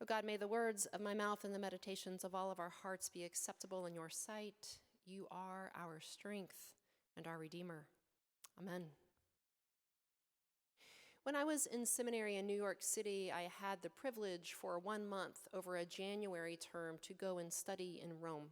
O God, may the words of my mouth and the meditations of all of our hearts be acceptable in your sight. You are our strength and our Redeemer. Amen. When I was in seminary in New York City, I had the privilege for 1 month over a January term to go and study in Rome.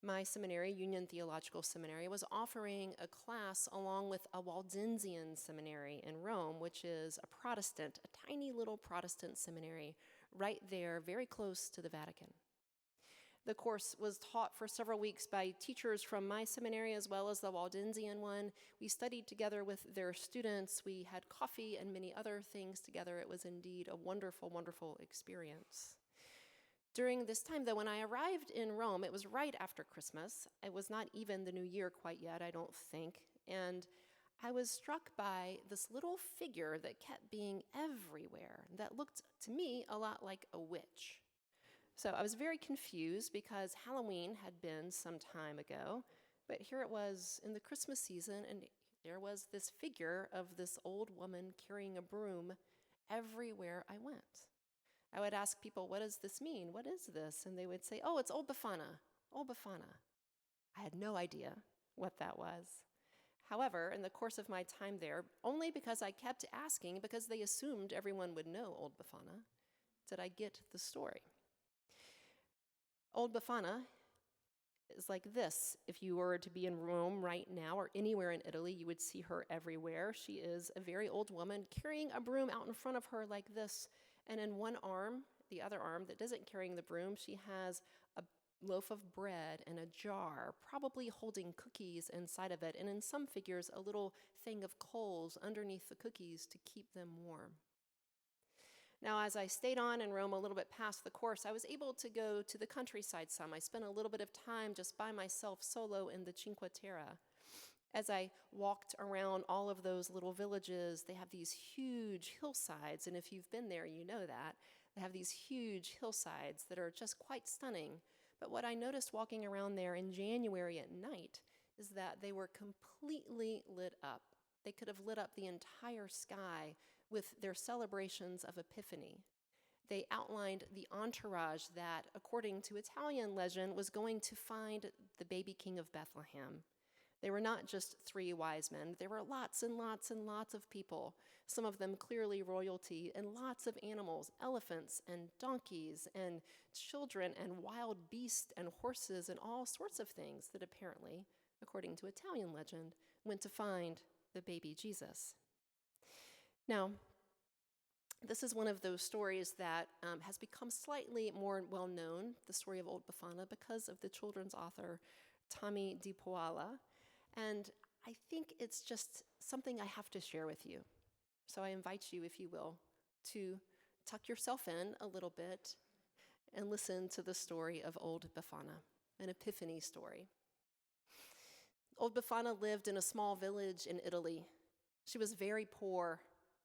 My seminary, Union Theological Seminary, was offering a class along with a Waldensian seminary in Rome, which is a Protestant, a tiny little Protestant seminary right there, very close to the Vatican. The course was taught for several weeks by teachers from my seminary as well as the Waldensian one. We studied together with their students. We had coffee and many other things together. It was indeed a wonderful, wonderful experience. During this time, though, when I arrived in Rome, it was right after Christmas. It was not even the New Year quite yet, I don't think. And I was struck by this little figure that kept being everywhere that looked to me a lot like a witch. So I was very confused because Halloween had been some time ago, but here it was in the Christmas season, and there was this figure of this old woman carrying a broom everywhere I went. I would ask people, what does this mean? What is this? And they would say, oh, it's Old Befana, Old Befana. I had no idea what that was. However, in the course of my time there, only because I kept asking, because they assumed everyone would know Old Befana, did I get the story. Old Befana is like this. If you were to be in Rome right now or anywhere in Italy, you would see her everywhere. She is a very old woman carrying a broom out in front of her like this. And in one arm, the other arm that isn't carrying the broom, she has a loaf of bread and a jar, probably holding cookies inside of it. And in some figures, a little thing of coals underneath the cookies to keep them warm. Now, as I stayed on in Rome a little bit past the course, I was able to go to the countryside some. I spent a little bit of time just by myself solo in the Cinque Terre. As I walked around all of those little villages, they have these huge hillsides, and if you've been there, you know that. They have these huge hillsides that are just quite stunning. But what I noticed walking around there in January at night is that they were completely lit up. They could have lit up the entire sky with their celebrations of Epiphany. They outlined the entourage that, according to Italian legend, was going to find the baby king of Bethlehem. They were not just 3 wise men. There were lots and lots and lots of people, some of them clearly royalty, and lots of animals, elephants and donkeys and children and wild beasts and horses and all sorts of things that apparently, according to Italian legend, went to find the baby Jesus. Now, this is one of those stories that has become slightly more well-known, the story of Old Befana, because of the children's author, Tommy Di Poala. And I think it's just something I have to share with you. So I invite you, if you will, to tuck yourself in a little bit and listen to the story of Old Befana, an Epiphany story. Old Befana lived in a small village in Italy. She was very poor.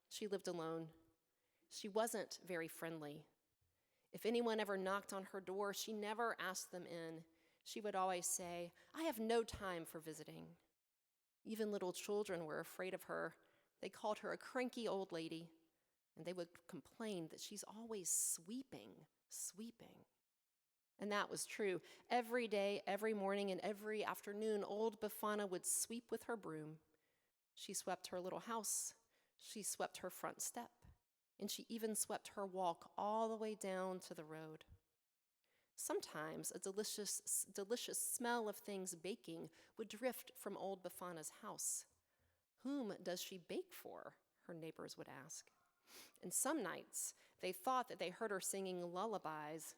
She lived alone. She wasn't very friendly. If anyone ever knocked on her door, she never asked them in. She would always say, I have no time for visiting. Even little children were afraid of her. They called her a cranky old lady, and they would complain that she's always sweeping. And that was true. Every day, every morning, and every afternoon, Old Befana would sweep with her broom. She swept her little house. She swept her front step. And she even swept her walk all the way down to the road. Sometimes a delicious smell of things baking would drift from Old Befana's house. Whom does she bake for? Her neighbors would ask. And some nights, they thought that they heard her singing lullabies.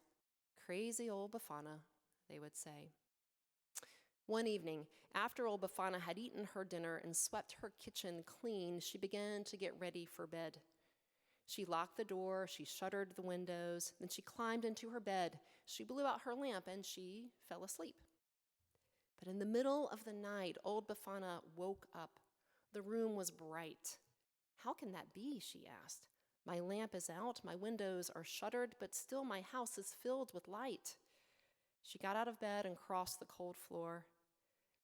Crazy Old Befana, they would say. One evening, after Old Befana had eaten her dinner and swept her kitchen clean, she began to get ready for bed. She locked the door, she shuttered the windows, then she climbed into her bed. She blew out her lamp and she fell asleep. But in the middle of the night, Old Befana woke up. The room was bright. How can that be, she asked. My lamp is out, my windows are shuttered, but still my house is filled with light. She got out of bed and crossed the cold floor.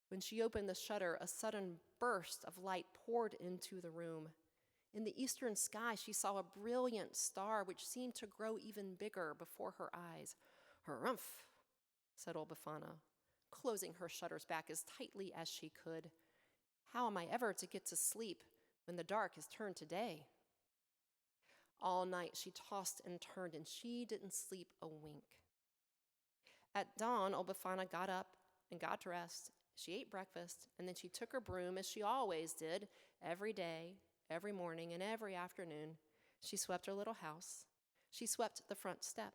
When she opened the shutter, a sudden burst of light poured into the room. In the eastern sky, she saw a brilliant star which seemed to grow even bigger before her eyes. "Harumph," said old Befana, closing her shutters back as tightly as she could. "How am I ever to get to sleep when the dark has turned to day?" All night she tossed and turned, and she didn't sleep a wink. At dawn, old Befana got up and got dressed. She ate breakfast, and then she took her broom, as she always did, every day, every morning, and every afternoon. She swept her little house. She swept the front step.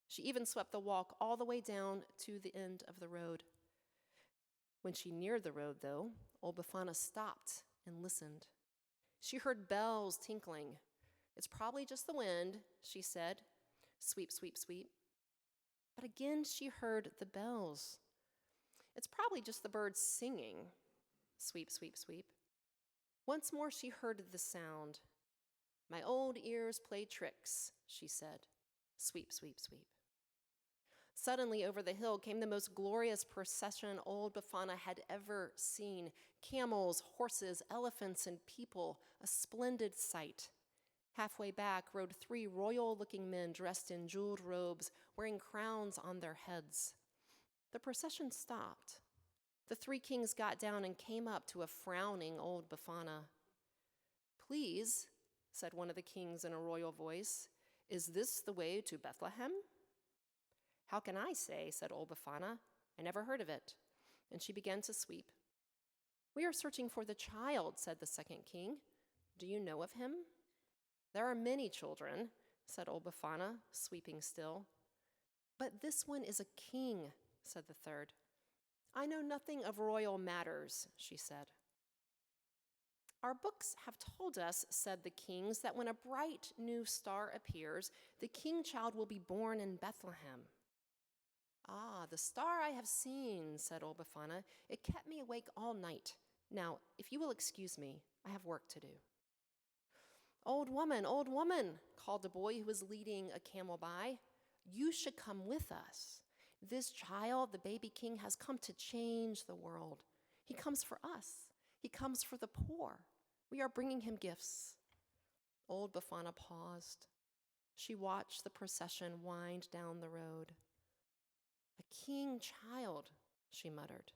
She even swept the walk all the way down to the end of the road. When she neared the road, though, old Befana stopped and listened. She heard bells tinkling. "It's probably just the wind," she said. "Sweep, sweep, sweep." But again she heard the bells. "It's probably just the birds singing." Sweep, sweep, sweep. Once more she heard the sound. "My old ears play tricks," she said. Sweep, sweep, sweep. Suddenly over the hill came the most glorious procession old Befana had ever seen. Camels, horses, elephants, and people, a splendid sight. Halfway back rode 3 royal-looking men dressed in jeweled robes, wearing crowns on their heads. The procession stopped. The 3 kings got down and came up to a frowning old Befana. "Please," said one of the kings in a royal voice, "is this the way to Bethlehem?" "How can I say?" said old Befana. "I never heard of it." And she began to sweep. "We are searching for the child," said the second king. "Do you know of him?" "There are many children," said old Befana, sweeping still. "But this one is a king," said the third. "I know nothing of royal matters," she said. "Our books have told us," said the kings, "that when a bright new star appears, the king child will be born in Bethlehem." "Ah, the star I have seen," said old Befana. "It kept me awake all night. Now, if you will excuse me, I have work to do." Old woman," called a boy who was leading a camel by. "You should come with us. This child, the baby king, has come to change the world. He comes for us. He comes for the poor. We are bringing him gifts." Old Befana paused. She watched the procession wind down the road. "A king child," she muttered.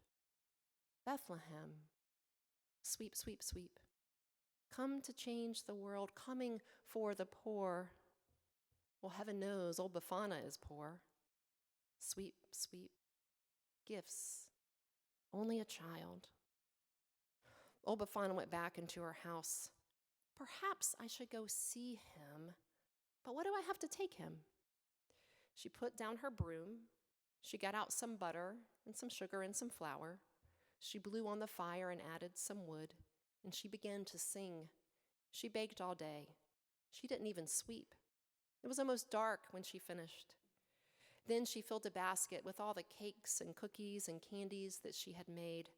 "Bethlehem. Sweep, sweep, sweep. Come to change the world, coming for the poor. Well, heaven knows old Befana is poor. Sweep, sweep. Gifts. Only a child." Old Befana went back into her house. "Perhaps I should go see him, but what do I have to take him?" She put down her broom. She got out some butter and some sugar and some flour. She blew on the fire and added some wood, and she began to sing. She baked all day. She didn't even sweep. It was almost dark when she finished. Then she filled a basket with all the cakes and cookies and candies that she had made.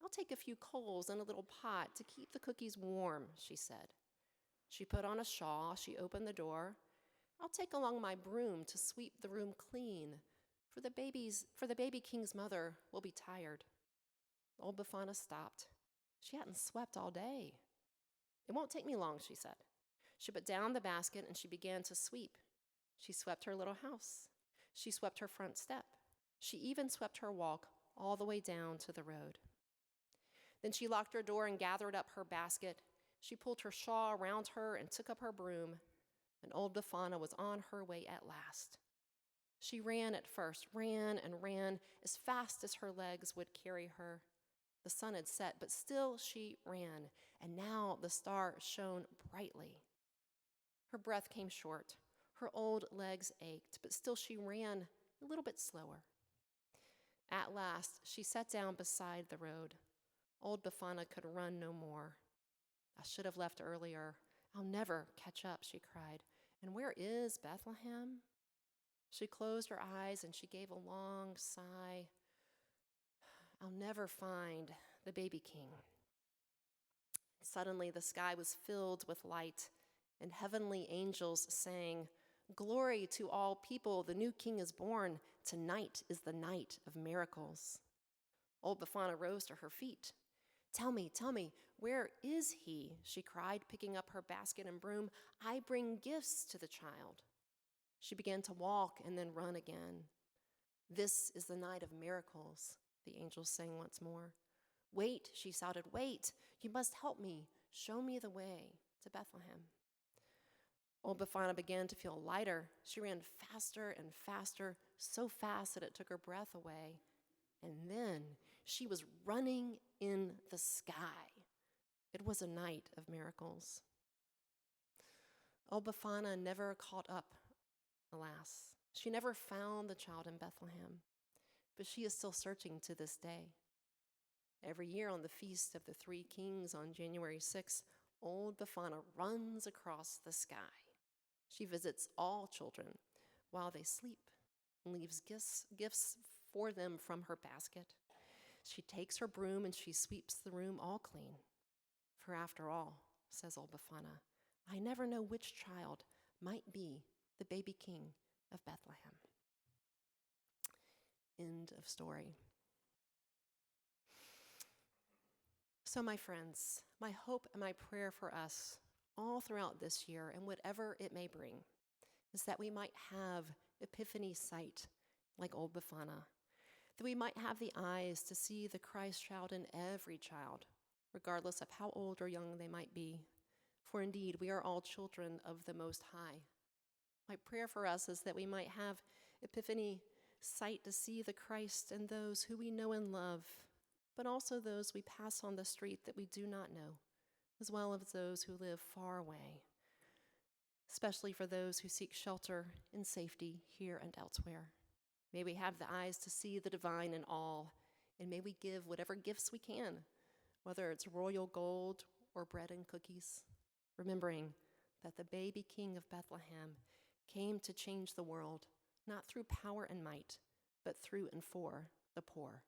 "I'll take a few coals and a little pot to keep the cookies warm," she said. She put on a shawl. She opened the door. "I'll take along my broom to sweep the room clean, for the baby king's mother will be tired." Old Befana stopped. She hadn't swept all day. "It won't take me long," she said. She put down the basket and she began to sweep. She swept her little house. She swept her front step. She even swept her walk all the way down to the road. Then she locked her door and gathered up her basket. She pulled her shawl around her and took up her broom. And old Befana was on her way at last. She ran at first, ran and ran as fast as her legs would carry her. The sun had set, but still she ran, and now the star shone brightly. Her breath came short. Her old legs ached, but still she ran a little bit slower. At last, she sat down beside the road. Old Befana could run no more. "I should have left earlier. I'll never catch up," she cried. "And where is Bethlehem?" She closed her eyes and she gave a long sigh. "I'll never find the baby king." Suddenly, the sky was filled with light, and heavenly angels sang, "Glory to all people, the new king is born. Tonight is the night of miracles." Old Befana rose to her feet. tell me, where is he?" she cried, picking up her basket and broom. "I bring gifts to the child." She began to walk and then run again. "This is the night of miracles," the angels sang once more. "Wait," she shouted, "wait. You must help me. Show me the way to Bethlehem." Old Befana began to feel lighter. She ran faster and faster, so fast that it took her breath away. And then she was running in the sky. It was a night of miracles. Old Befana never caught up, alas. She never found the child in Bethlehem, but she is still searching to this day. Every year on the Feast of the Three Kings on January 6th, Old Befana runs across the sky. She visits all children while they sleep and leaves gifts for them from her basket. She takes her broom and she sweeps the room all clean. For after all, says Old Befana, I never know which child might be the baby king of Bethlehem. End of story. So, my friends, my hope and my prayer for us all throughout this year and whatever it may bring is that we might have Epiphany Sight like Old Befana, that we might have the eyes to see the Christ child in every child, regardless of how old or young they might be. For indeed, we are all children of the Most High. My prayer for us is that we might have Epiphany Sight to see the Christ in those who we know and love, but also those we pass on the street that we do not know, as well as those who live far away, especially for those who seek shelter and safety here and elsewhere. May we have the eyes to see the divine in all, and may we give whatever gifts we can, whether it's royal gold or bread and cookies, remembering that the baby king of Bethlehem came to change the world, not through power and might, but through and for the poor.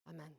Amen.